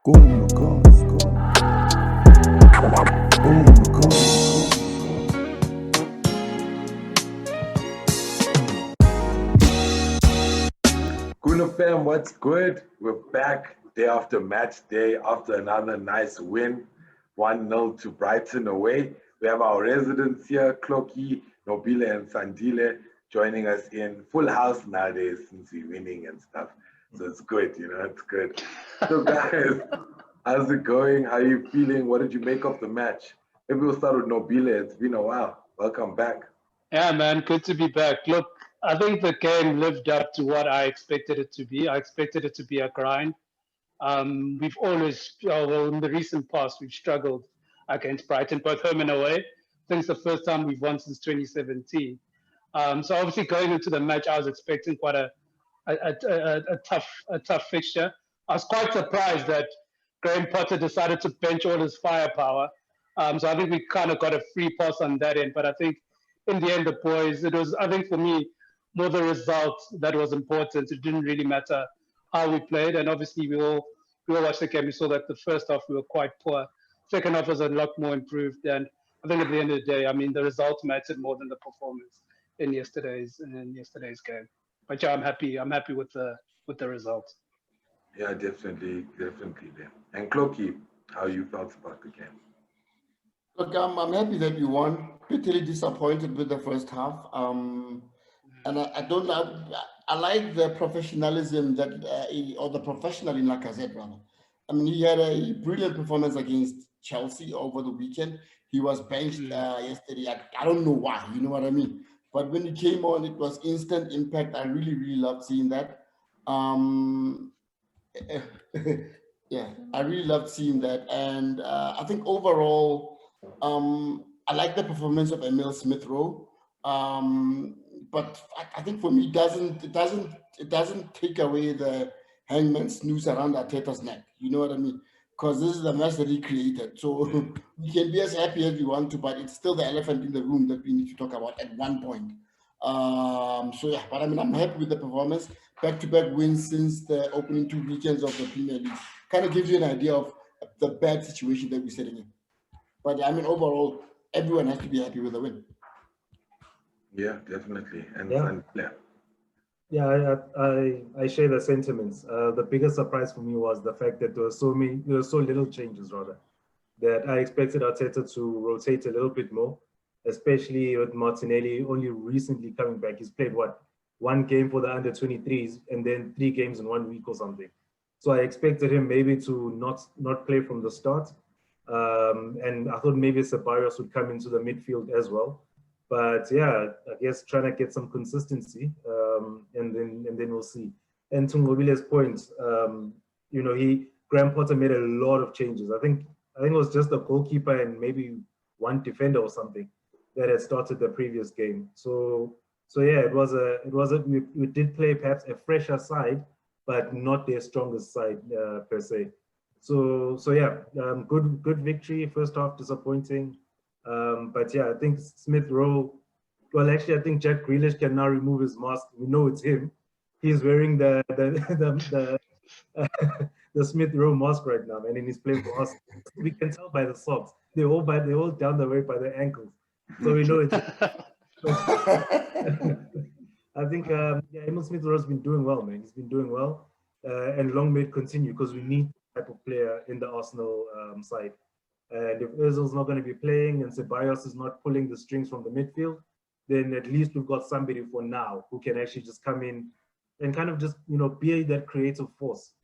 Go on the cars, go. Go on the cars. Kuna fam, what's good? We're back day after match day after another nice win, 1-0 to Brighton away. We have our residents here, Thlogi, Nqobile, and Sandile, joining us in full house nowadays since we're winning and stuff. So it's good, it's good. So guys, how's it going? How are you feeling? What did you make of the match? Maybe we'll start with Nqobile. It's been a while. Welcome back. Yeah, man, good to be back. Look, I think the game lived up to what I expected it to be. I expected it to be a grind. We've always, well, in the recent past, we've struggled against Brighton, both home and away. I think it's the first time we've won since 2017. So obviously going into the match, I was expecting quite a tough fixture. I was quite surprised that Graham Potter decided to bench all his firepower. So I think we kind of got a free pass on that end. But I think in the end, the boys, it was, I think for me, more the result that was important. It didn't really matter how we played. And obviously we all watched the game. We saw that the first half we were quite poor. Second half was a lot more improved. And I think at the end of the day, I mean, the result mattered more than the performance in yesterday's game. But yeah, I'm happy with the result. Yeah, definitely there. And Cloaky, how you felt about the game? Look, I'm happy that we won. Bitterly disappointed with the first half. And I don't know. I like the professionalism that, or the professional in Lacazette, rather. I mean, he had a brilliant performance against Chelsea over the weekend. He was benched yesterday. I don't know why, you know what I mean? But when he came on, it was instant impact. I really, really loved seeing that. Yeah, I really loved seeing that. And I think overall, I like the performance of Emil Smith Rowe. But I think for me, it doesn't take away the hangman's noose around Arteta's neck. You know what I mean? Because this is the mess that he created. So we can be as happy as we want to, but it's still the elephant in the room that we need to talk about at one point. So yeah, but I mean, I'm happy with the performance. Back-to-back wins since the opening 2 weekends of the Premier League. Kind of gives you an idea of the bad situation that we're sitting in. But I mean, overall, everyone has to be happy with the win. Yeah, definitely. And yeah, I share the sentiments. The biggest surprise for me was the fact that there were so little changes, rather, that I expected Arteta to rotate a little bit more, especially with Martinelli only recently coming back. He's played one game for the under-23s and then 3 games in 1 week or something. So I expected him maybe to not play from the start. And I thought maybe Ceballos would come into the midfield as well. But yeah, I guess trying to get some consistency, and then we'll see. And to Nqobile's point, Graham Potter made a lot of changes. I think it was just the goalkeeper and maybe one defender or something that had started the previous game. So yeah, we did play perhaps a fresher side, but not their strongest side per se. So yeah, good victory. First half disappointing. But yeah, I think Smith Rowe, well, actually, I think Jack Grealish can now remove his mask. We know it's him. He's wearing the Smith Rowe mask right now, man, and he's playing for us. We can tell by the socks. They're all down the way by the ankles. So we know it's I think Emil Smith Rowe's been doing well, man. He's been doing well. And long may it continue, because we need that type of player in the Arsenal side. And if Ozil's not going to be playing and Ceballos is not pulling the strings from the midfield, then at least we've got somebody for now who can actually just come in and kind of just, be that creative force,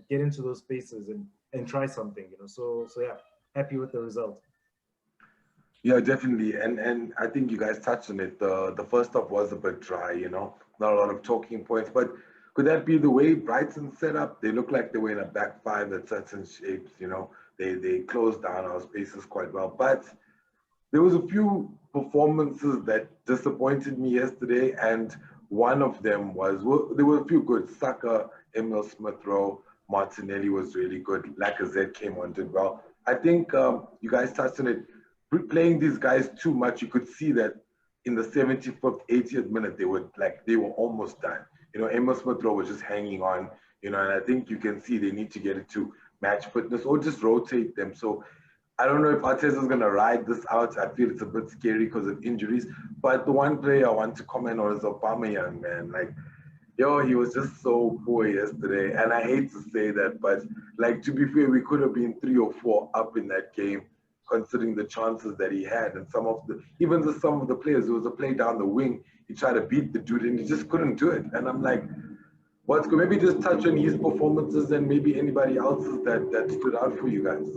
get into those spaces and try something, So yeah, happy with the result. Yeah, definitely. And I think you guys touched on it. The first half was a bit dry, not a lot of talking points. But could that be the way Brighton set up? They look like they were in a back five at certain shapes, They closed down our spaces quite well. But there was a few performances that disappointed me yesterday, and one of them was, there were a few good. Saka, Emil Smith Rowe, Martinelli was really good. Lacazette came on, did well. I think you guys touched on it. Playing these guys too much, you could see that in the 75th, 80th minute, they were almost done. Emil Smith Rowe was just hanging on, and I think you can see they need to get it to match fitness, or just rotate them. So I don't know if Arteta's going to ride this out. I feel it's a bit scary because of injuries. But the one player I want to comment on is Aubameyang, man. Like, yo, he was just so poor yesterday. And I hate to say that, but like, to be fair, we could have been 3 or 4 up in that game, considering the chances that he had. And some of the players, there was a play down the wing. He tried to beat the dude and he just couldn't do it. And I'm like, what's good? Maybe just touch on his performances and maybe anybody else's that stood out for you guys.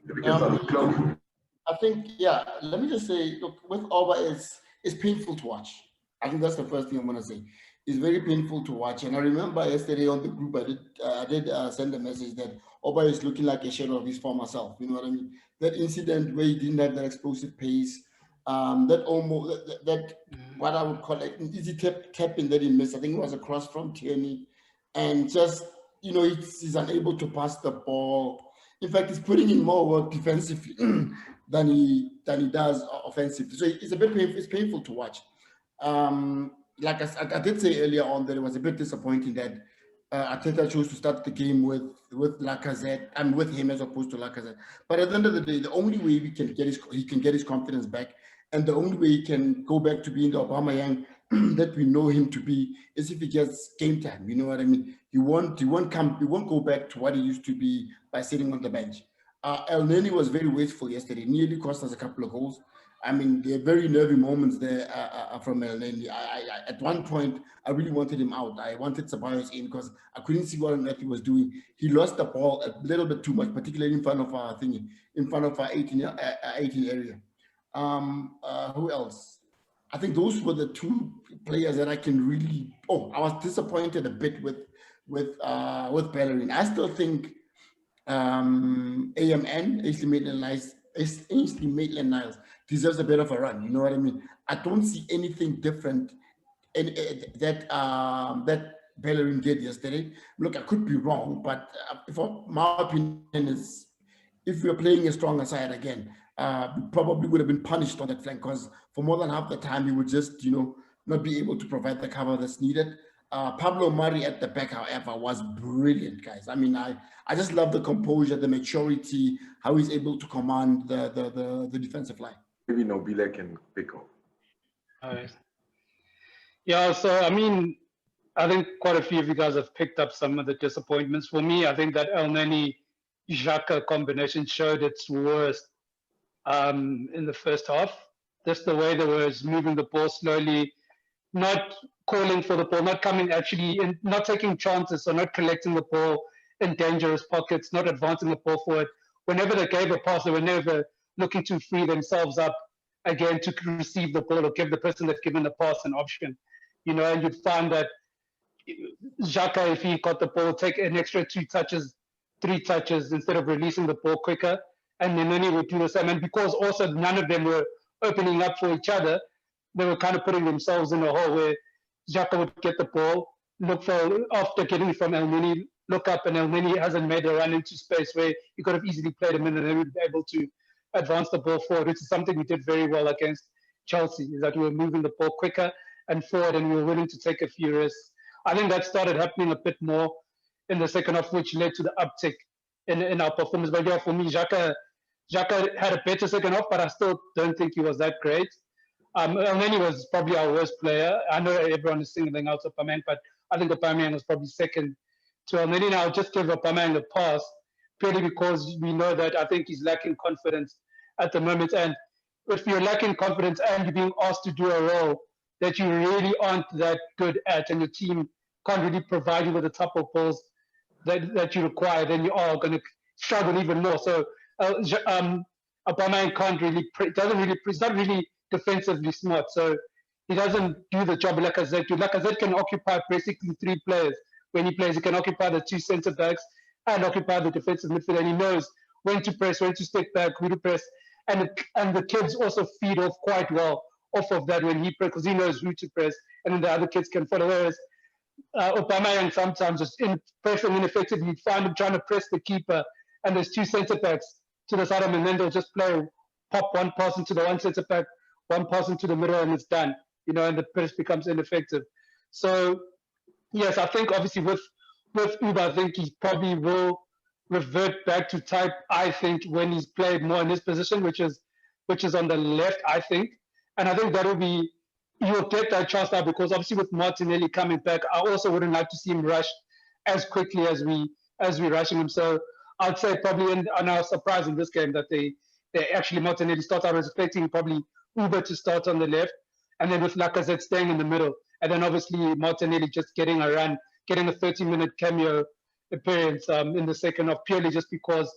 Maybe we can start with Close. I think, yeah, let me just say, look, with Oba, it's painful to watch. I think that's the first thing I'm going to say. It's very painful to watch. And I remember yesterday on the group, I did send a message that Oba is looking like a shadow of his former self. You know what I mean? That incident where he didn't have that explosive pace, that what I would call an easy tapping that he missed. I think it was across from Tierney. And just, you know, he's unable to pass the ball. In fact, he's putting in more work defensively than he does offensively. So it's a bit painful. It's painful to watch. Like I did say earlier on that it was a bit disappointing that Arteta chose to start the game with Lacazette and with him as opposed to Lacazette. But at the end of the day, the only way he can get his confidence back, and the only way he can go back to being the Aubameyang that we know him to be is if he gets game time. You know what I mean? He won't go back to what he used to be by sitting on the bench. El Neni was very wasteful yesterday. Nearly cost us a couple of goals. I mean, there are very nervy moments there from El Neni. At one point, I really wanted him out. I wanted Ceballos in because I couldn't see what on earth he was doing. He lost the ball a little bit too much, particularly in front of our 18 area. Who else? I think those were the 2 players that I can really. Oh, I was disappointed a bit with Bellerin. I still think AMN, Ainsley Maitland-Niles, deserves a bit of a run. You know what I mean? I don't see anything different that Bellerin did yesterday. Look, I could be wrong, but for my opinion is, if we were playing a stronger side again, we probably would have been punished on that flank because for more than half the time he would just, not be able to provide the cover that's needed. Pablo Mari at the back, however, was brilliant, guys. I mean, I just love the composure, the maturity, how he's able to command the defensive line. Maybe Nqobile can pick up. All right. Yeah, so I mean, I think quite a few of you guys have picked up some of the disappointments. For me, I think that El Neni Xhaka combination showed its worst in the first half. Just the way they were moving the ball slowly, not calling for the ball, not coming actually in, not taking chances, or not collecting the ball in dangerous pockets, not advancing the ball forward. Whenever they gave a pass, they were never looking to free themselves up again to receive the ball or give the person that's given the pass an option. And you'd find that Xhaka, if he got the ball, take an extra 2 touches, 3 touches instead of releasing the ball quicker. And then he would do the same. And because also none of them were opening up for each other, they were kind of putting themselves in a hole where Xhaka would get the ball, look for, after getting it from El Neni, look up, and El Neni hasn't made a run into space where he could have easily played him in and they would be able to advance the ball forward, which is something we did very well against Chelsea, is that we were moving the ball quicker and forward and we were willing to take a few risks. I think that started happening a bit more in the second half, which led to the uptick in our performance. But yeah, for me, Xhaka had a better second half, but I still don't think he was that great. El Neni was probably our worst player. I know everyone is singling out Aubameyang, but I think Aubameyang was probably second to El Neni. Now, I'll just give Aubameyang a pass, purely because we know that I think he's lacking confidence at the moment. And if you're lacking confidence and you're being asked to do a role that you really aren't that good at, and your team can't really provide you with the type of balls that you require, then you are going to struggle even more. So Aubameyang can't really, he's not really defensively smart. So he doesn't do the job Lacazette do. Lacazette can occupy basically 3 players when he plays. He can occupy the 2 centre backs and occupy the defensive midfield, and he knows when to press, when to step back, who to press. And the kids also feed off quite well off of that when he press, because he knows who to press, and then the other kids can follow. Whereas Aubameyang sometimes just pressing ineffectively. You find him trying to press the keeper, and there's 2 centre backs to the side of him, and then they'll just pop one pass into the one centre back, one pass into the middle, and it's done. And the press becomes ineffective. So yes, I think obviously with with Uber, I think he probably will revert back to type. I think when he's played more in his position, which is on the left, I think, and I think that will be you'll get that chance now because obviously with Martinelli coming back, I also wouldn't like to see him rush as quickly as we rushing him. So I'd say probably on our surprise in this game that they actually Martinelli start. I was expecting probably Uber to start on the left, and then with Lacazette staying in the middle, and then obviously Martinelli just getting a run, getting a 30-minute cameo appearance in the second half, purely just because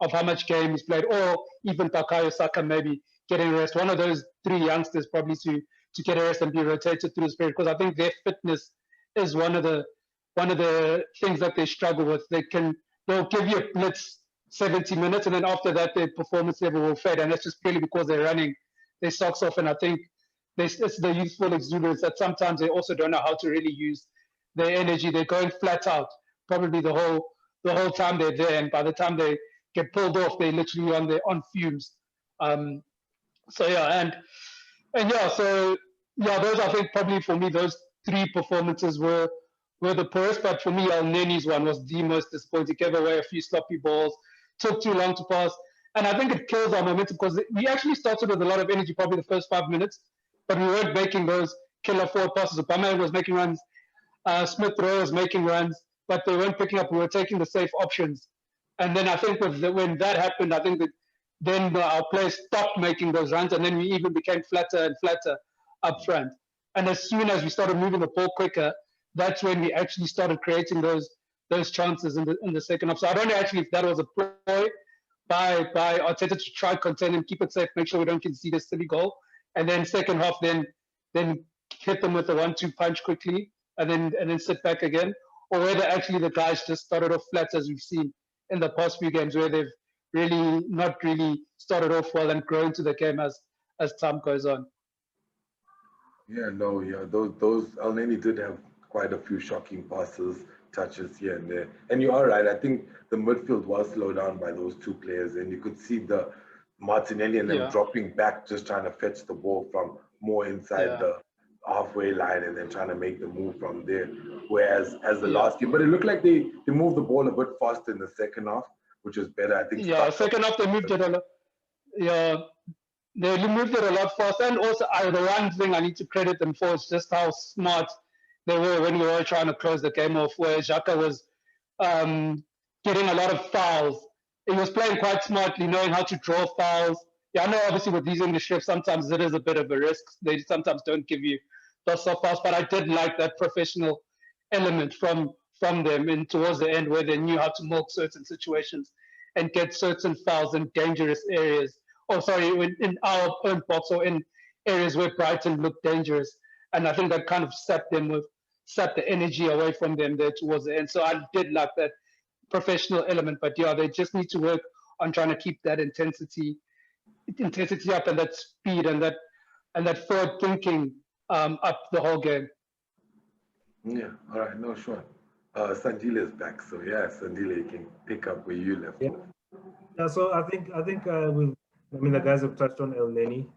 of how much game he's played, or even Bukayo Saka maybe getting a rest. One of those three youngsters probably to get a rest and be rotated through this period, because I think their fitness is one of the things that they struggle with. They'll give you a blitz 70 minutes, and then after that their performance level will fade, and that's just purely because they're running their socks off. And I think it's the youthful exuberance that sometimes they also don't know how to really use their energy. They're going flat out probably the whole time they're there, and by the time they get pulled off, they're literally on fumes. So yeah, and yeah, so yeah, those I think probably for me those three performances were the poorest. But for me, El Neni's one was the most disappointing. Gave away a few sloppy balls, took too long to pass, and I think it kills our momentum because we actually started with a lot of energy, probably the first 5 minutes, but we weren't making those killer forward passes. Aubameyang was making runs, Smith Rowe was making runs, but they weren't picking up. We were taking the safe options, and then I think when that happened, I think that then our players stopped making those runs, and then we even became flatter and flatter up front. And as soon as we started moving the ball quicker, that's when we actually started creating those chances in the second half. So I don't know actually if that was a ploy by Arteta to try to contain and keep it safe, make sure we don't concede a silly goal, and then second half then hit them with a 1-2 punch quickly, and then sit back again, or whether actually the guys just started off flat as we've seen in the past few games where they've really not really started off well and grown to the game as time goes on. Yeah, no, yeah, those El Neni did have quite a few shocking passes, touches here and there. And you are right. I think the midfield was slowed down by those two players, and you could see the Martinelli and them dropping back, just trying to fetch the ball from more inside the halfway line and then trying to make the move from there. Whereas as the last game, but it looked like they moved the ball a bit faster in the second half, which was better. I think. Yeah, second half they moved it a lot. Yeah, they moved it a lot faster. And also, the one thing I need to credit them for is just how smart they were when we were trying to close the game off, where Xhaka was getting a lot of fouls. He was playing quite smartly, knowing how to draw fouls. Yeah, I know obviously with these English refs, sometimes it is a bit of a risk. They sometimes don't give you those soft fouls, but I did like that professional element from them in towards the end, where they knew how to milk certain situations and get certain fouls in dangerous areas. Oh, sorry, in our own box or in areas where Brighton looked dangerous. And I think that kind of sapped the energy away from them there towards the end. So I did like that professional element, but yeah, they just need to work on trying to keep that intensity up, and that speed and that forward thinking up the whole game. Yeah, all right, no, sure. Sandile is back, so yeah, Sandile, you can pick up where you left off. Yeah, so I think the guys have touched on El Neni.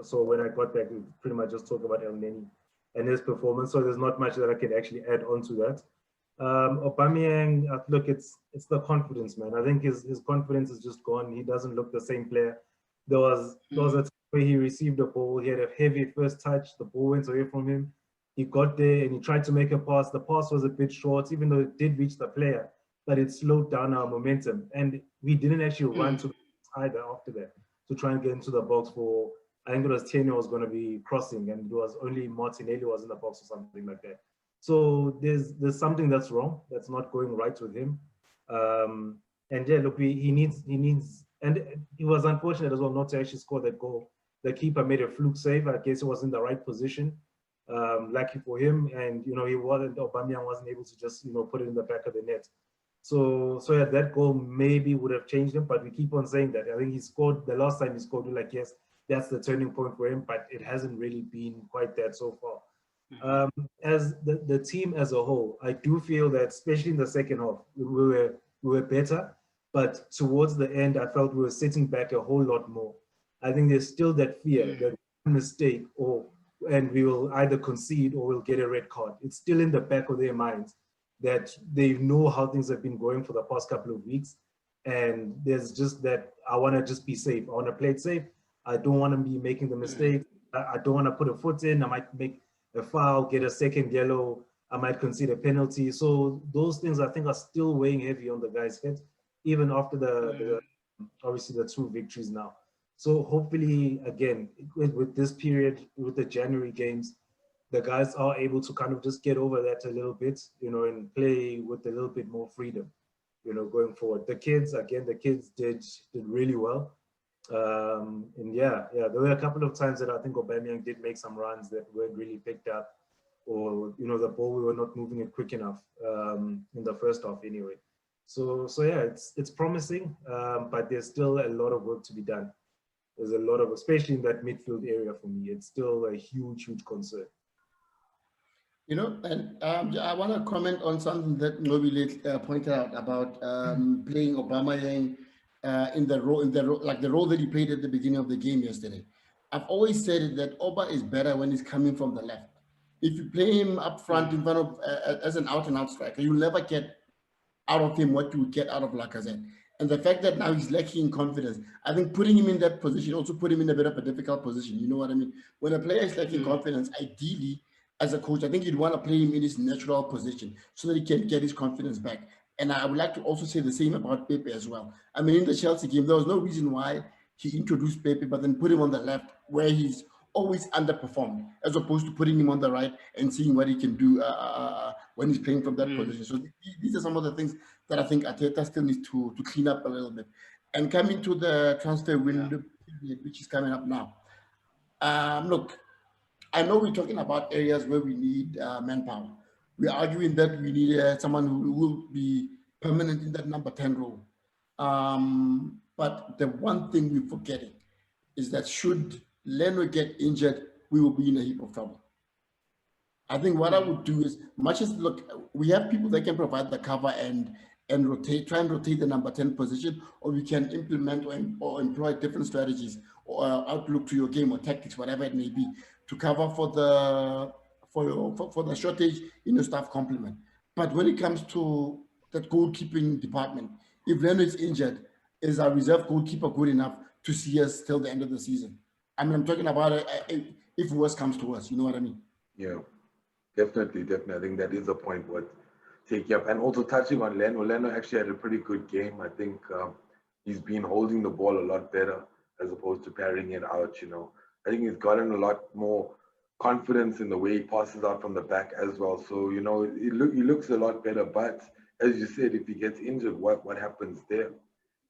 So when I got back, we pretty much just talked about El Neni and his performance. So there's not much that I could actually add on to that. Aubameyang, look, it's the confidence, man. I think his confidence is just gone. He doesn't look the same player. There was a time where he received the ball. He had a heavy first touch. The ball went away from him. He got there and he tried to make a pass. The pass was a bit short, even though it did reach the player, but it slowed down our momentum. And we didn't actually run to the either after that to try and get into the box for, I think it was Tierney was going to be crossing, and it was only Martinelli was in the box or something like that. So there's something that's wrong, that's not going right with him. And yeah, look, he needs, and it was unfortunate as well not to actually score that goal. The keeper made a fluke save. I guess he was in the right position. Lucky for him, and Aubameyang wasn't able to just put it in the back of the net. So yeah, that goal maybe would have changed him, but we keep on saying that. I think he scored the last time he scored. We're like, yes, that's the turning point for him, but it hasn't really been quite that so far. As the team as a whole, I do feel that, especially in the second half, we were better, but towards the end, I felt we were sitting back a whole lot more. I think there's still that fear that mistake and we will either concede or we'll get a red card. It's still in the back of their minds. that they know how things have been going for the past couple of weeks. And there's just that I want to just be safe. I want to play it safe. I don't want to be making the mistakes. I don't want to put a foot in. I might make a foul, get a second yellow. I might concede a penalty. So those things I think are still weighing heavy on the guys' heads, even after the obviously the 2 victories now. So hopefully, again, with this period, with the January games, the guys are able to kind of just get over that a little bit, you know, and play with a little bit more freedom, you know, going forward. The kids, again, the kids did really well. And yeah, there were a couple of times that I think Aubameyang did make some runs that weren't really picked up, or, you know, the ball, we were not moving it quick enough in the first half anyway. So yeah, it's promising, but there's still a lot of work to be done. There's a lot of, especially in that midfield area for me, it's still a huge concern. You know, and I want to comment on something that Nqobile pointed out about playing Aubameyang in the role, like the role that he played at the beginning of the game yesterday. I've always said that Oba is better when he's coming from the left. If you play him up front in front of as an out-and-out striker, you'll never get out of him what you would get out of Lacazette. And the fact that now he's lacking in confidence, I think putting him in that position also put him in a bit of a difficult position. You know what I mean? When a player is lacking confidence, ideally, as a coach, I think you'd want to play him in his natural position so that he can get his confidence back. And I would like to also say the same about Pepe as well. I mean, in the Chelsea game, there was no reason why he introduced Pepe, but then put him on the left where he's always underperformed, as opposed to putting him on the right and seeing what he can do when he's playing from that position. So these are some of the things that I think Arteta still needs to clean up a little bit. And coming to the transfer window, which is coming up now. Look, I know we're talking about areas where we need manpower. We're arguing that we need someone who will be permanent in that number 10 role. But the one thing we're forgetting is that should Leno get injured, we will be in a heap of trouble. I think what I would do is, much as, look, we have people that can provide the cover and rotate, try and rotate the number 10 position, or we can implement or employ different strategies or outlook to your game or tactics, whatever it may be, to cover for the shortage in your staff complement. But when it comes to that goalkeeping department, if Leno is injured, is our reserve goalkeeper good enough to see us till the end of the season? I mean, I'm talking about if worse comes to us, you know what I mean? Yeah, definitely. I think that is a point worth taking up. And also touching on Leno. Leno actually had a pretty good game. I think he's been holding the ball a lot better as opposed to parrying it out, you know. I think he's gotten a lot more confidence in the way he passes out from the back as well. So, you know, he looks a lot better. But as you said, if he gets injured, what happens there?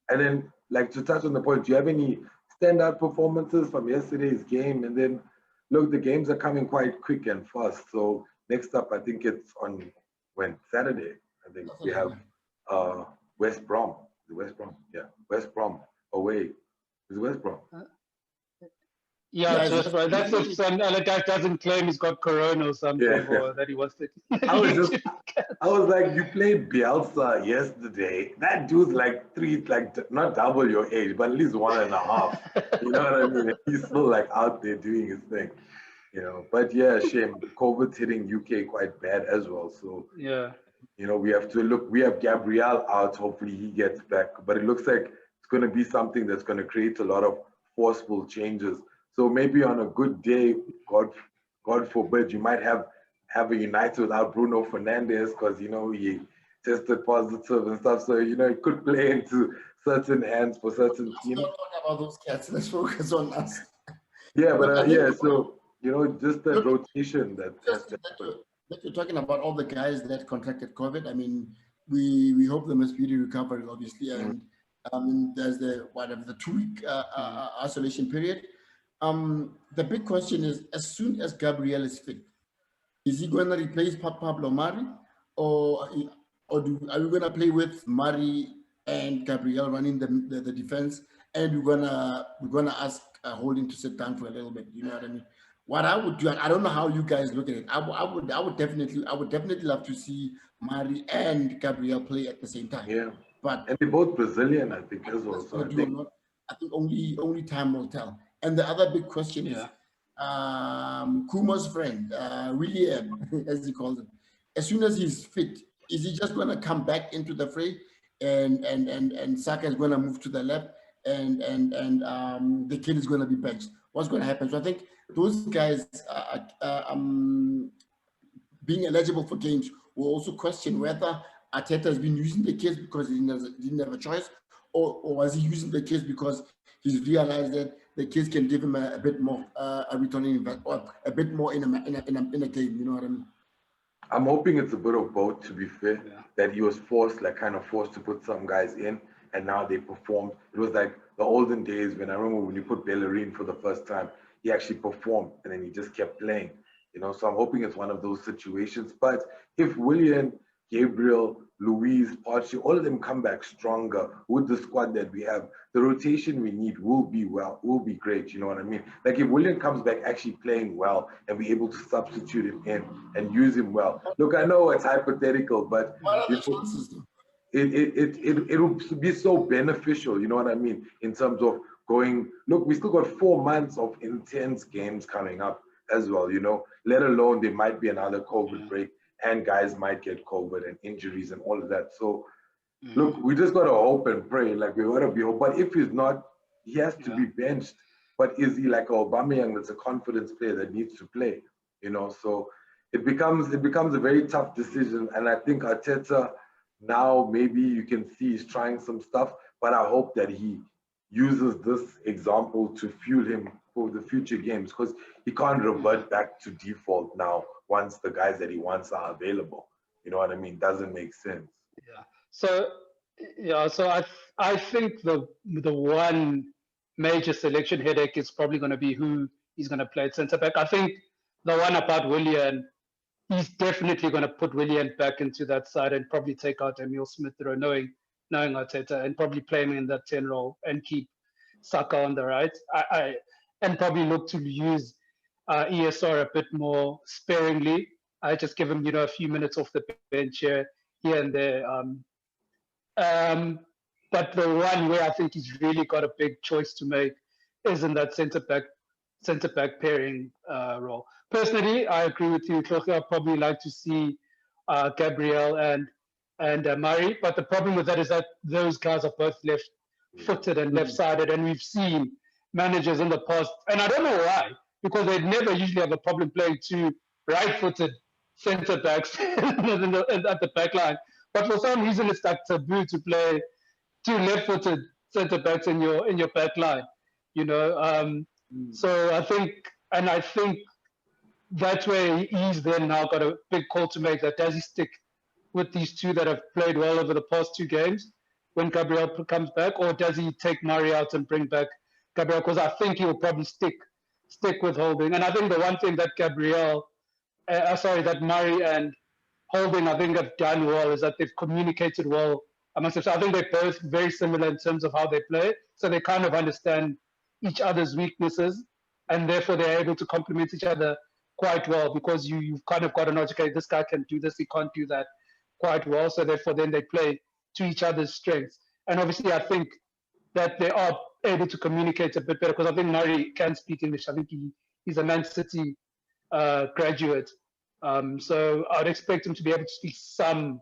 And then, like, to touch on the point, do you have any standout performances from yesterday's game? And then, look, the games are coming quite quick and fast. So next up, I think it's on Saturday. I think we have West Brom. Is it West Brom? Yeah, West Brom away. Is it West Brom? Yeah, that's right. That's if Alot doesn't claim he's got corona or something, or that he wants to. I was like, you played Bielsa yesterday. That dude's like not double your age, but at least 1.5. You know what I mean? He's still like out there doing his thing, you know. But yeah, shame. COVID's hitting UK quite bad as well. So yeah, you know, we have to look. We have Gabriel out. Hopefully he gets back. But it looks like it's going to be something that's going to create a lot of forceful changes. So maybe on a good day, God forbid, you might have a United without Bruno Fernandes because, you know, he tested positive and stuff. So, you know, it could play into certain hands for certain teams. Let's not talk about those cats. Let's focus on us. Yeah, but so, you know, just the rotation that you're talking about all the guys that contracted COVID. I mean, we hope them a speedy recovery, obviously. And there's the 2-week isolation period. The big question is, as soon as Gabriel is fit, is he going to replace Pablo Mari, or are we going to play with Mari and Gabriel running the defense, and we're gonna ask Holding to sit down for a little bit? You know what I mean? What I would do, I don't know how you guys look at it. I would definitely love to see Mari and Gabriel play at the same time. Yeah, but and they're both Brazilian, I think, as well. So I think only time will tell. And the other big question is, Kuma's friend, William, as he calls him, as soon as he's fit, is he just going to come back into the fray, and Saka is going to move to the left, and the kid is going to be benched? What's going to happen? So I think those guys being eligible for games will also question whether Arteta has been using the kids because he didn't have a choice, or was he using the kids because he's realized that the kids can give him a bit more a return on investment, or a bit more in a game. You know what I mean? I'm hoping it's a bit of both, to be fair, Yeah. that he was forced, like kind of forced to put some guys in, and now they performed. It was like the olden days when I remember when you put Bellerin for the first time, he actually performed and then he just kept playing, you know. So I'm hoping it's one of those situations. But if Willian, Gabriel, Luis, Archie, all of them come back stronger with the squad that we have, the rotation we need will be great, you know what I mean? Like if Willian comes back actually playing well and be able to substitute him in and use him well. Look, I know it's hypothetical, but What are you the know, chances, though? it will be so beneficial, you know what I mean, in terms of going, look, we still got 4 months of intense games coming up as well, you know, let alone there might be another COVID break and guys might get COVID and injuries and all of that. So look, we just got to hope and pray, like we got to be, but if he's not, he has to be benched. But is he like Aubameyang that's a confidence player that needs to play, you know? So it becomes a very tough decision. And I think Arteta, now maybe you can see he's trying some stuff, but I hope that he uses this example to fuel him for the future games, because he can't revert back to default now once the guys that he wants are available. You know what I mean? Doesn't make sense. Yeah. So I think the one major selection headache is probably going to be who he's going to play at centre back. I think the one about Willian, he's definitely going to put Willian back into that side and probably take out Emil Smith-Rowe, knowing Arteta, and probably play him in that 10 role and keep Saka on the right. And probably look to use ESR a bit more sparingly. I just give him, a few minutes off the bench here and there. But the one where I think he's really got a big choice to make is in that centre back pairing role. Personally, I agree with you, Thlogi. I'd probably like to see Gabriel and Murray, but the problem with that is that those guys are both left-footed and left-sided, and we've seen managers in the past, and I don't know why, because they never usually have a problem playing two right-footed centre backs at the back line. But for some reason, it's like taboo to play two left-footed centre backs in your back line. So I think that's where he's then now got a big call to make. That does he stick with these two that have played well over the past two games when Gabriel comes back, or does he take Murray out and bring back Gabriel? Because I think he'll probably stick with Holding. And I think the one thing that that Murray and Holding, I think, have done well is that they've communicated well amongst themselves. I think they're both very similar in terms of how they play, so they kind of understand each other's weaknesses, and therefore they're able to complement each other quite well, because you've kind of got to know, okay, this guy can do this, he can't do that quite well, so therefore then they play to each other's strengths. And obviously I think that they are able to communicate a bit better, because I think Murray can speak English. I think he's a Man City graduate. So I'd expect him to be able to speak some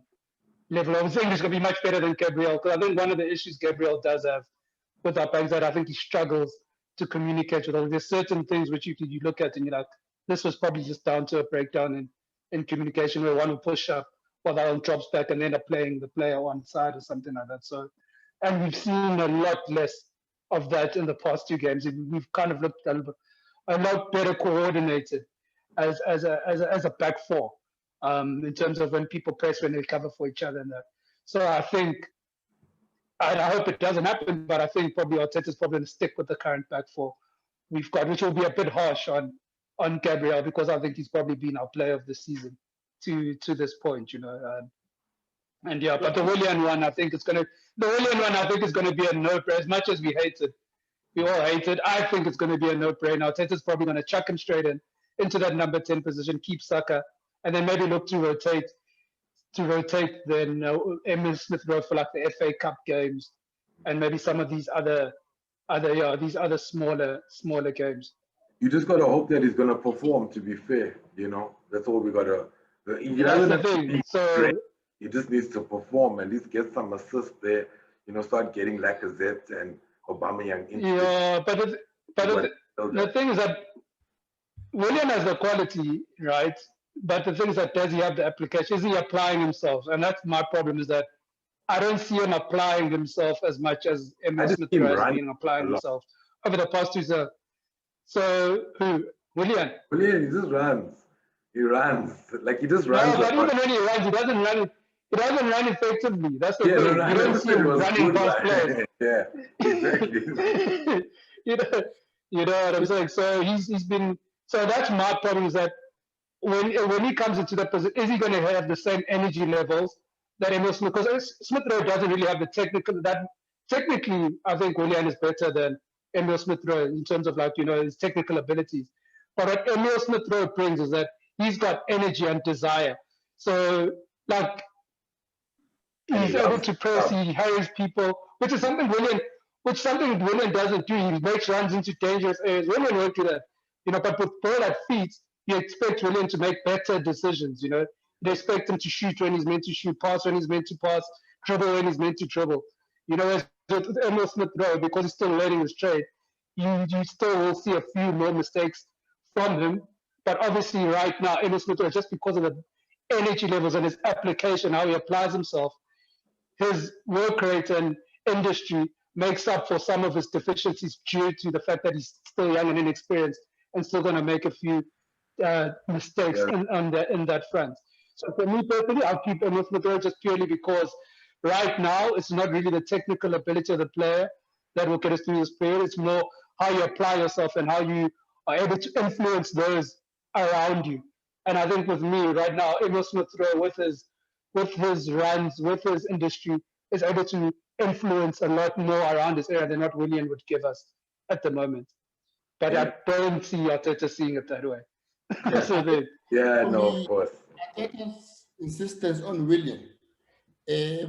level of English. It's going to be much better than Gabriel, because I think one of the issues Gabriel does have with our banks that I think he struggles to communicate with us. There's certain things which you look at and you're like, this was probably just down to a breakdown in communication, where one will push up while the other drops back and end up playing the player on side or something like that. So, and we've seen a lot less of that in the past two games. We've kind of looked a lot better coordinated as a back four, in terms of when people press, when they cover for each other and that. So I think, and I hope it doesn't happen, but I think probably Arteta's probably going to stick with the current back four we've got, which will be a bit harsh on Gabriel, because I think he's probably been our player of the season to this point, and yeah, but the Willian one, I think is going to be a no-brainer. As much as we all hate it, I think it's going to be a no-brainer. Arteta's probably going to chuck him straight into that number 10 position, keep Saka, and then maybe look to rotate then Emil Smith-Rowe for like the FA Cup games, and maybe some of these other smaller games. You just gotta hope that he's gonna perform. To be fair, that's all we gotta. That's the thing. So He just needs to perform, at least get some assists there, start getting Lacazette and Aubameyang into Yeah, the the thing is that William has the quality, right? But the thing is that does he have the application? Is he applying himself? And that's my problem, is that I don't see him applying himself as much as I Emil just Smith see him Rowe has run been a applying lot. himself over the past 2 years. So who? William? Willian, he just runs. He runs. Like he just No, runs a but lot. even when he runs, he doesn't run. He doesn't run effectively. That's the Yeah, no, thing. no, I You don't never see said it him was running good, past players. right? Yeah, exactly. you know, you know what I'm saying. So he's been. So that's my problem, is that when he comes into the position, is he going to have the same energy levels that Emil Smith? Because Smith Rowe doesn't really have the technical. That technically, I think Willian is better than Emil Smith Rowe in terms of, like, his technical abilities. But what Emil Smith Rowe brings is that he's got energy and desire. So, like, And he he's able loves to the press, club. he harries people, which something Willian doesn't do. He makes runs into dangerous areas. Willian won't do that. But with ball at feet, you expect Willian to make better decisions. You expect him to shoot when he's meant to shoot, pass when he's meant to pass, dribble when he's meant to dribble. As with Emil Smith Rowe, because he's still learning his trade, you still will see a few more mistakes from him. But obviously, right now, Emil Smith Rowe, just because of the energy levels and his application, how he applies himself, his work rate and industry makes up for some of his deficiencies due to the fact that he's still young and inexperienced and still going to make a few mistakes Yeah. in that front. So for me personally, I'll keep Emil Smith Rowe just purely because right now it's not really the technical ability of the player that will get us through this period. It's more how you apply yourself and how you are able to influence those around you. And I think with me right now, Emil Smith Rowe with his runs, with his industry, is able to influence a lot more around this area than what Willian would give us at the moment. But Yeah. I don't see Arteta seeing it that way. Yeah. So Yeah, For no, of me, course. Arteta's insistence on William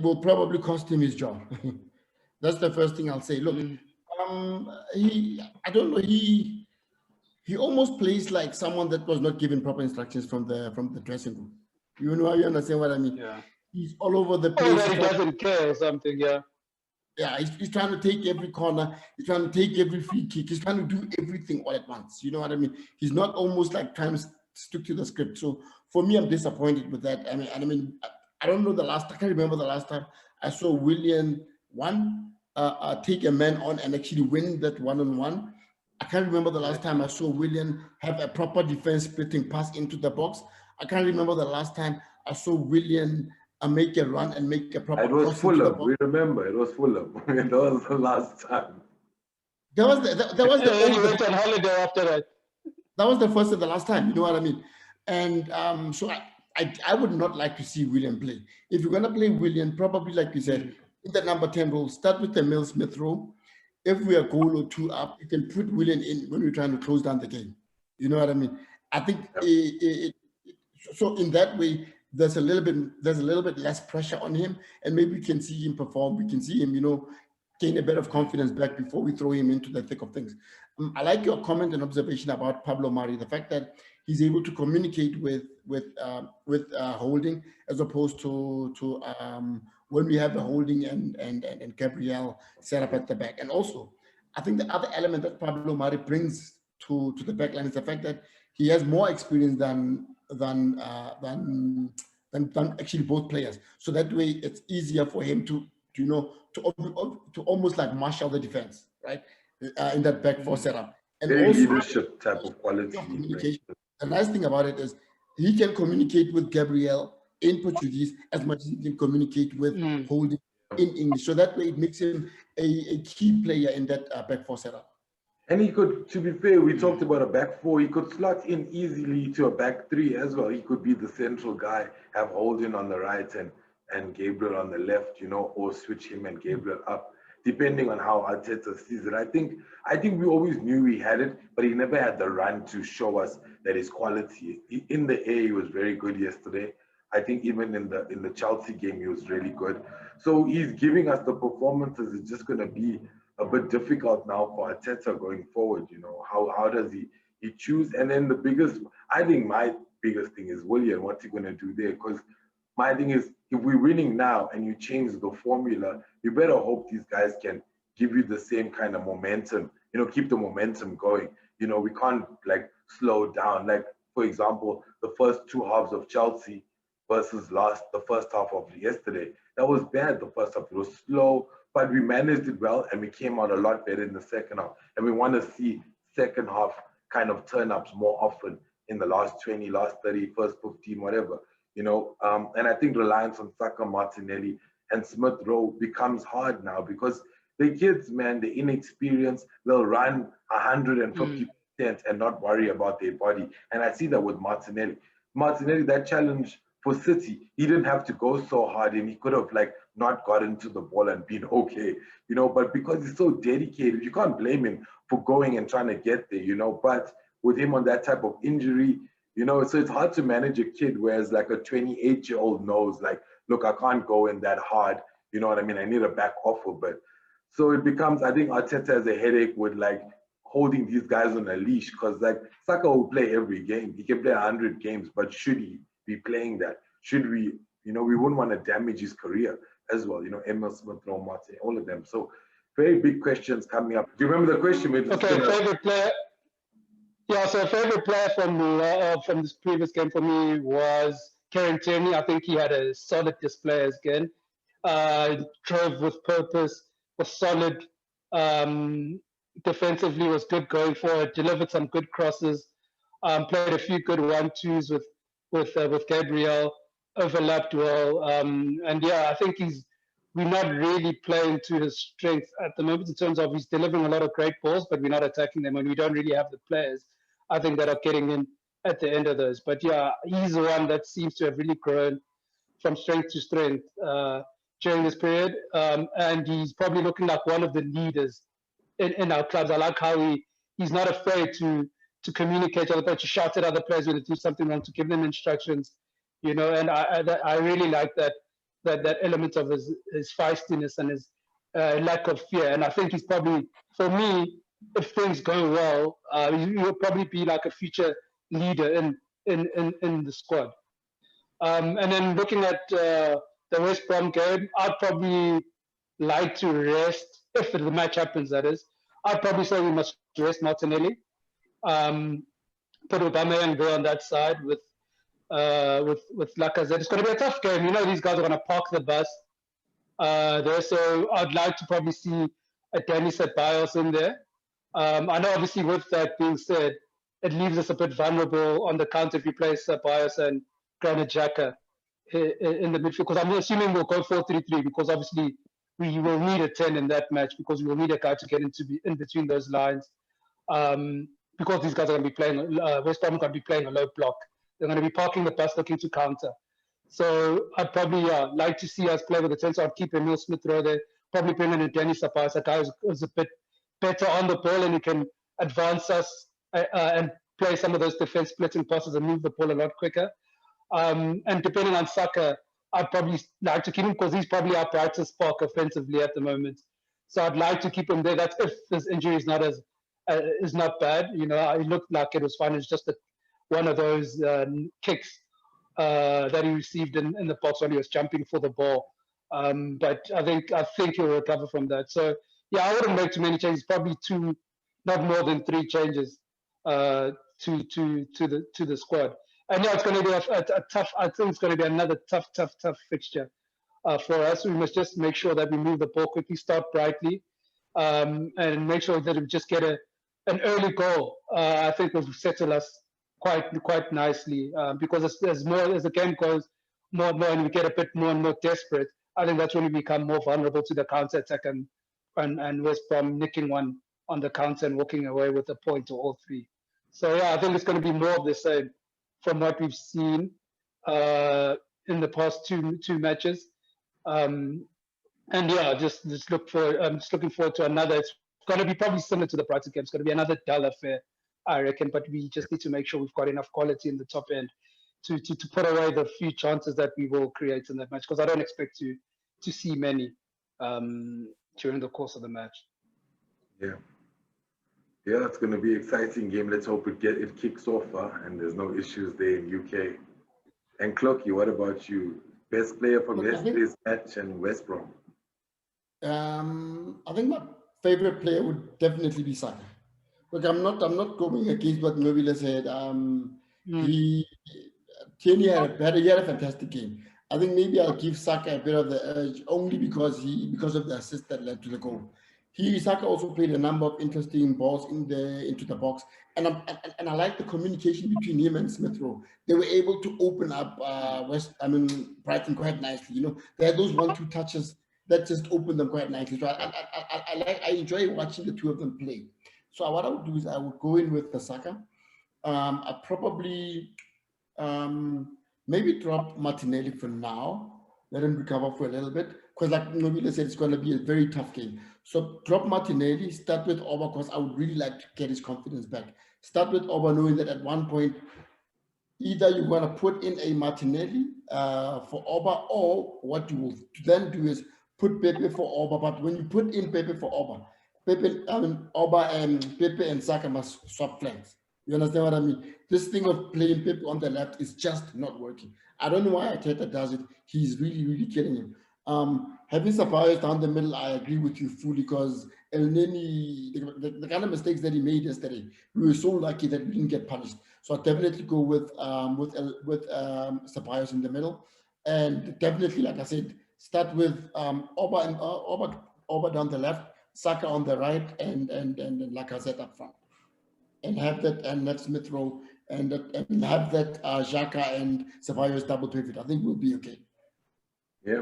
will probably cost him his job. That's the first thing I'll say. Look, I don't know, he almost plays like someone that was not given proper instructions from the dressing room. You understand what I mean? yeah. He's all over the Or place. that he doesn't care or something, yeah. Yeah, he's trying to take every corner. He's trying to take every free kick. He's trying to do everything all at once. You know what I mean? He's not almost like trying to stick to the script. So for me, I'm disappointed with that. I don't know I can't remember the last time I saw Willian take a man on and actually win that one-on-one. I can't remember the last time I saw Willian have a proper defense splitting pass into the box. I can't remember the last time I saw Willian make a run and make a proper It was cross into the Fulham. box. We remember it was Fulham. That was the last time. That was the And then he went on holiday after that. That was the first and the last time. You know what I mean? And so I would not like to see William play. If you're gonna play William, probably like you said, in the number 10 role, start with the Emil Smith Rowe. If we are goal or two up, you can put William in when we're trying to close down the game. You know what I mean? I think so. In that way, there's a little bit less pressure on him, and maybe we can see him perform. We can see him, gain a bit of confidence back before we throw him into the thick of things. I like your comment and observation about Pablo Mari, the fact that he's able to communicate with Holding, as opposed to when we have the Holding and Gabriel set up at the back. And also, I think the other element that Pablo Mari brings to the back line is the fact that he has more experience than actually both players. So that way, it's easier for him to almost like marshal the defense, right, in that back four setup. And Very also leadership type of quality. communication. The nice thing about it is he can communicate with Gabriel in Portuguese as much as he can communicate with Holding in English. So that way, it makes him a key player in that back four setup. And he could, to be fair, we talked about a back four. He could slot in easily to a back three as well. He could be the central guy, have Holding on the right and Gabriel on the left, or switch him and Gabriel up, depending on how Arteta sees it. I think we always knew he had it, but he never had the run to show us that his quality. In the air, he was very good yesterday. I think even in the Chelsea game, he was really good. So he's giving us the performances. It's just going to be a bit difficult now for Arteta going forward. How does he choose? And then I think my biggest thing is Willian. What's he going to do there? Because my thing is, if we're winning now and you change the formula, you better hope these guys can give you the same kind of momentum, keep the momentum going. We can't like slow down. Like, for example, the first two halves of Chelsea versus the first half of yesterday. That was bad. The first half, it was slow, but we managed it well and we came out a lot better in the second half. And we want to see second half kind of turn ups more often in the last 20, last 30, first 15, whatever. And I think reliance on Saka, Martinelli, and Smith Rowe becomes hard now because the kids, man, they're inexperienced. They'll run 150% and not worry about their body. And I see that with Martinelli. Martinelli, that challenge for City, he didn't have to go so hard and he could have like not gotten to the ball and been okay, but because he's so dedicated, you can't blame him for going and trying to get there, but with him on that type of injury, so it's hard to manage a kid, whereas like a 28-year-old knows like, look, I can't go in that hard, you know what I mean? I need a back off a bit. So it becomes, I think Arteta has a headache with like holding these guys on a leash because like Saka will play every game. He can play 100 games, but should he be playing that? Should we, we wouldn't want to damage his career as well, Emil Smith, Rowe, Martin, all of them. So very big questions coming up. Do you remember the question? Okay, favorite player. Yeah, so favorite player from this previous game for me was Kieran Tierney. I think he had a solid display again. Drove with purpose, was solid. Defensively was good going forward. Delivered some good crosses. Played a few good 1-2s with Gabriel. Overlapped well. And yeah, I think we're not really playing to his strength at the moment in terms of he's delivering a lot of great balls, but we're not attacking them, and we don't really have the players, I think, that are getting in at the end of those. But yeah, he's the one that seems to have really grown from strength to strength during this period. And he's probably looking like one of the leaders in our clubs. I like how he's not afraid to communicate to other players, to shout at other players when they do something wrong, to give them instructions, and I really like that element of his feistiness and his lack of fear. And I think he's probably, for me, if things go well, he'll probably be like a future leader in the squad. And then looking at the West Brom game, I'd probably like to rest, if the match happens, that is. I'd probably say we must rest Martinelli. Put Aubameyang there on that side with Lacazette. It's going to be a tough game. These guys are going to park the bus there. So I'd like to probably see a Danny Ceballos in there. I know, obviously, with that being said, it leaves us a bit vulnerable on the counter if we play Ceballos and Granit Xhaka in the midfield. Because I'm assuming we'll go 4-3-3 because obviously we will need a 10 in that match because we will need a guy to get in between those lines. Because these guys are going to be playing, West Brom are going to be playing a low block. They're going to be parking the bus looking to counter. So I'd probably like to see us play with the 10. So I'd keep Emil Smith Rowe there. Probably bring in a Danny Ceballos, a guy who's a bit better on the ball and he can advance us and play some of those defense splitting passes and move the ball a lot quicker. And depending on Saka, I'd probably like to keep him because he's probably our brightest spark offensively at the moment. So I'd like to keep him there. That's if this injury is not bad. It looked like it was fine. It's just one of those kicks that he received in the box when he was jumping for the ball. But I think he'll recover from that. So yeah, I wouldn't make too many changes. Probably two, not more than 3 changes to the squad. And yeah, it's going to be a tough. I think it's going to be another tough fixture for us. We must just make sure that we move the ball quickly, start brightly, and make sure that we just get an early goal. I think will settle us quite nicely because as the game goes more and more, and we get a bit more and more desperate, I think that's when we become more vulnerable to the counter attack and West Brom nicking one on the counter and walking away with a point or all 3. So yeah, I think it's going to be more of the same from what we've seen in the past two matches. And yeah, just look for. I'm just looking forward to another. It's going to be probably similar to the Brighton game. It's going to be another dull affair, I reckon. But we just need to make sure we've got enough quality in the top end to put away the few chances that we will create in that match. Because I don't expect to see many during the course of the match. Yeah, it's going to be an exciting game. Let's hope it kicks off and there's no issues there in UK. And Thlogi, what about you? Best player from Look, yesterday's match and West Brom. I think my favorite player would definitely be Saka. Look, I'm not going against what Nqobile said. He Kenny he had a fantastic game. I think maybe I'll give Saka a bit of the edge only because of the assist that led to the goal. Saka also played a number of interesting balls into the box, and I like the communication between him and Smith Rowe. They were able to open up Brighton quite nicely. You know, they had those 1-2 touches that just opened them quite nicely. So I enjoy watching the two of them play. So what I would do is I would go in with the Saka. I probably maybe drop Martinelli for now. Let him recover for a little bit. Because like Nqobile said, it's going to be a very tough game. So drop Martinelli, start with Oba, because I would really like to get his confidence back. Start with Oba, knowing that at one point, either you're going to put in a Martinelli for Oba, or what you will then do is put Pepe for Oba. But when you put in Pepe for Oba, Oba and Pepe and Saka must swap flanks. You understand what I mean? This thing of playing Pepe on the left is just not working. I don't know why Arteta does it. He's really, really killing him. Having Ceballos down the middle, I agree with you fully, because El Neni, the kind of mistakes that he made yesterday, we were so lucky that we didn't get punished. So I'll definitely go with Ceballos in the middle, and definitely, like I said, start with Oba down the left, Saka on the right, and Lacazette up front, and have that, and let Smith Rowe and have that Xhaka and Ceballos double pivot. I think we'll be okay. Yeah.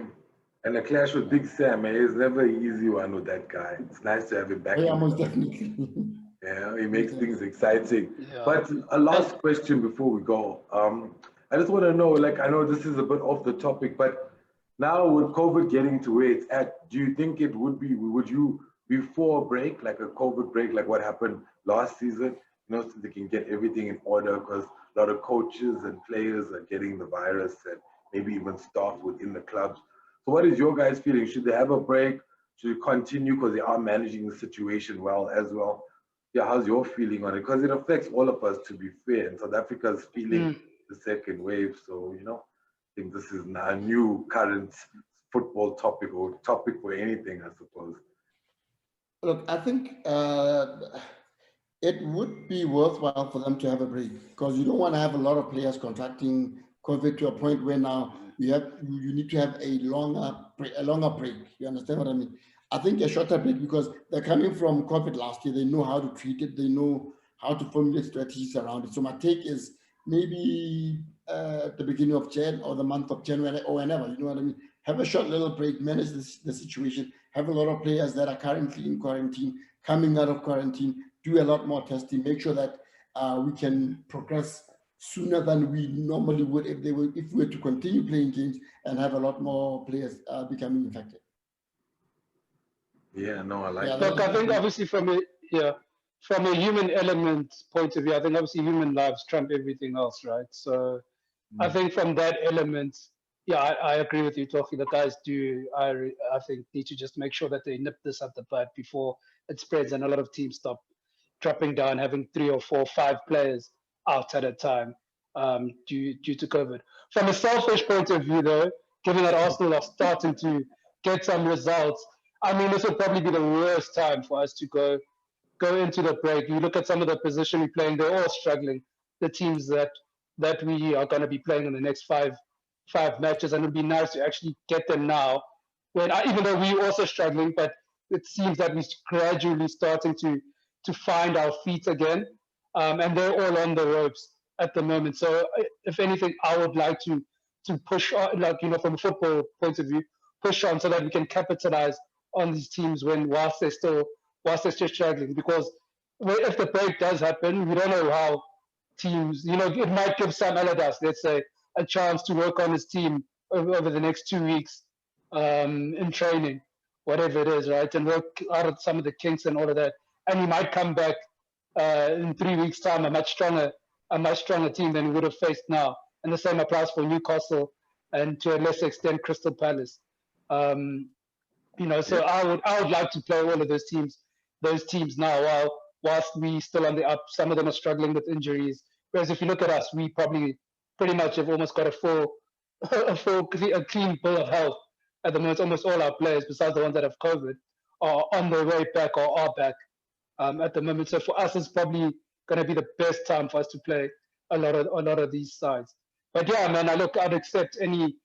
And a clash with Big Sam, it's never an easy one with that guy. It's nice to have him back. Yeah, most definitely. Yeah, he makes things exciting. Yeah. But a last question before we go. I just want to know, like, I know this is a bit off the topic, but now with COVID getting to where it's at, do you think would you be for a break, like a COVID break, like what happened last season, so they can get everything in order, because a lot of coaches and players are getting the virus, and maybe even staff within the clubs. So what is your guys' feeling? Should they have a break? Should it continue because they are managing the situation well as well? Yeah, how's your feeling on it? Because it affects all of us, to be fair. And South Africa's feeling the second wave. So, I think this is a new current football topic, or topic for anything, I suppose. Look, I think it would be worthwhile for them to have a break, because you don't want to have a lot of players contracting COVID to a point where now you need to have a longer break. You understand what I mean? I think a shorter break, because they're coming from COVID last year. They know how to treat it. They know how to formulate strategies around it. So my take is maybe at the beginning of Jan or the month of January or whenever, you know what I mean? Have a short little break, manage the situation, have a lot of players that are currently in quarantine, coming out of quarantine, do a lot more testing, make sure that we can progress sooner than we normally would if we were to continue playing games and have a lot more players becoming infected. Yeah, no, I like Yeah, that. look, I think obviously from a human element point of view, I think obviously human lives trump everything else, right? So I think from that element, yeah, I agree with you, talking. The guys I think need to just make sure that they nip this at the bud before it spreads, and a lot of teams stop dropping down, having 3 or 4 or 5 players out at a time due to COVID. From a selfish point of view, though, given that Arsenal are starting to get some results, I mean, this will probably be the worst time for us to go into the break. You look at some of the position we're playing; they're all struggling. The teams that we are going to be playing in the next five matches, and it'd be nice to actually get them now. Even though we're also struggling, but it seems that we're gradually starting to find our feet again, and they're all on the ropes at the moment. So, if anything, I would like to push on, from a football point of view, push on so that we can capitalize on these teams whilst they're still struggling. Because if the break does happen, we don't know how teams. It might give Sam Allardyce, let's say, a chance to work on his team over the next 2 weeks in training, whatever it is, right, and work out of some of the kinks and all of that. And he might come back in 3 weeks' time a much stronger team than we would have faced now. And the same applies for Newcastle and to a lesser extent Crystal Palace. So I would like to play all of those teams now whilst we still on the up. Some of them are struggling with injuries. Whereas if you look at us, we probably pretty much have almost got a a clean bill of health at the moment. Almost all our players, besides the ones that have COVID, are on their way back or are back at the moment. So for us, it's probably going to be the best time for us to play a lot of these sides. But yeah, man, I'd accept any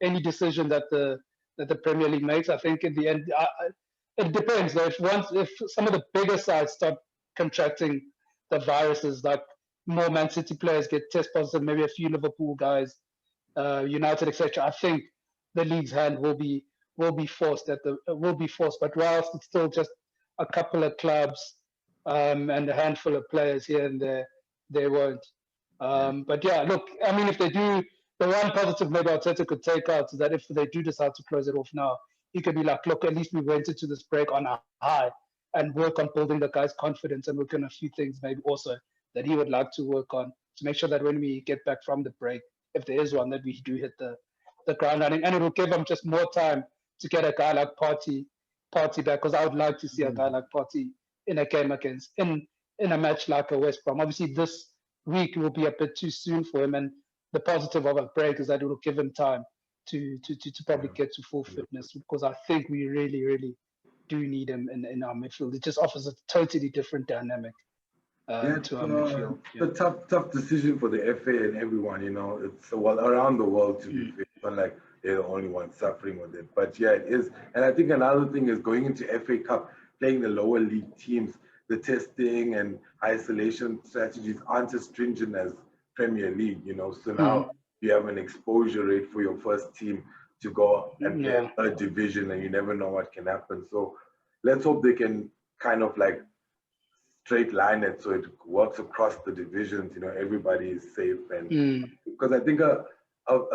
decision that the Premier League makes. I think in the end, it depends. Though. If some of the bigger sides start contracting the viruses, like more Man City players get test positive, maybe a few Liverpool guys, United, etc. I think the league's hand will be forced will be forced. But whilst it's still just a couple of clubs and a handful of players here and there, they won't. But yeah, look, I mean, if they do, the one positive maybe Arteta could take out is that if they do decide to close it off now, he could be like, look, at least we went into this break on a high and work on building the guy's confidence and work on a few things maybe also that he would like to work on to make sure that when we get back from the break, if there is one, that we do hit the ground running, and it will give him just more time to get a guy like Partey back, because I would like to see a guy like Partey in a game against in a match like a West Brom. Obviously, this week will be a bit too soon for him, and the positive of a break is that it will give him time to probably get to full fitness, because I think we really do need him in our midfield. It just offers a totally different dynamic to our midfield. It's a tough decision for the FA and everyone, it's around the world, to be fair. It's not like they're the only ones suffering with it, but yeah, it is. And I think another thing is going into FA Cup, playing the lower league teams, the testing and isolation strategies aren't as stringent as Premier League, so now you have an exposure rate for your first team to go and play a division, and you never know what can happen. So let's hope they can kind of like straight line it so it works across the divisions, everybody is safe. And because I think a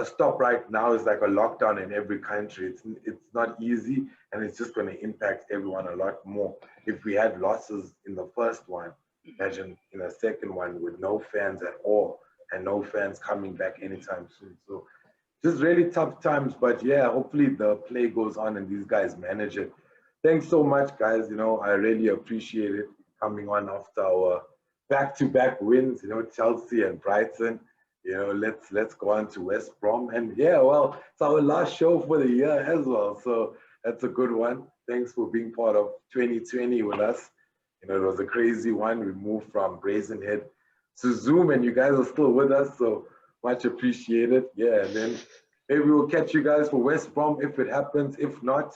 stop right now is like a lockdown in every country. It's not easy, and it's just going to impact everyone a lot more. If we had losses in the first one, imagine in a second one with no fans at all and no fans coming back anytime soon. So just really tough times, but yeah, hopefully the play goes on and these guys manage it. Thanks so much, guys. I really appreciate it coming on after our back-to-back wins, Chelsea and Brighton. Let's go on to West Brom. And yeah, well, it's our last show for the year as well. So that's a good one. Thanks for being part of 2020 with us. It was a crazy one. We moved from Brazenhead to Zoom, and you guys are still with us. So much appreciated. Yeah, and then maybe we'll catch you guys for West Brom if it happens. If not,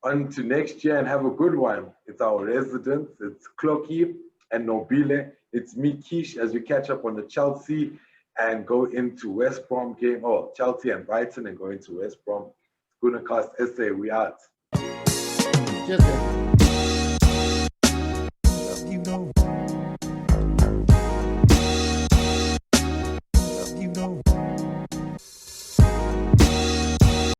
on to next year, and have a good one. It's our residents. It's Thlogi and Nqobile. It's me, Kish, as we catch up on the Chelsea and go into West Brom game. Oh, Chelsea and Brighton and go into West Brom. Gunacast SA, we out. Cheers, guys.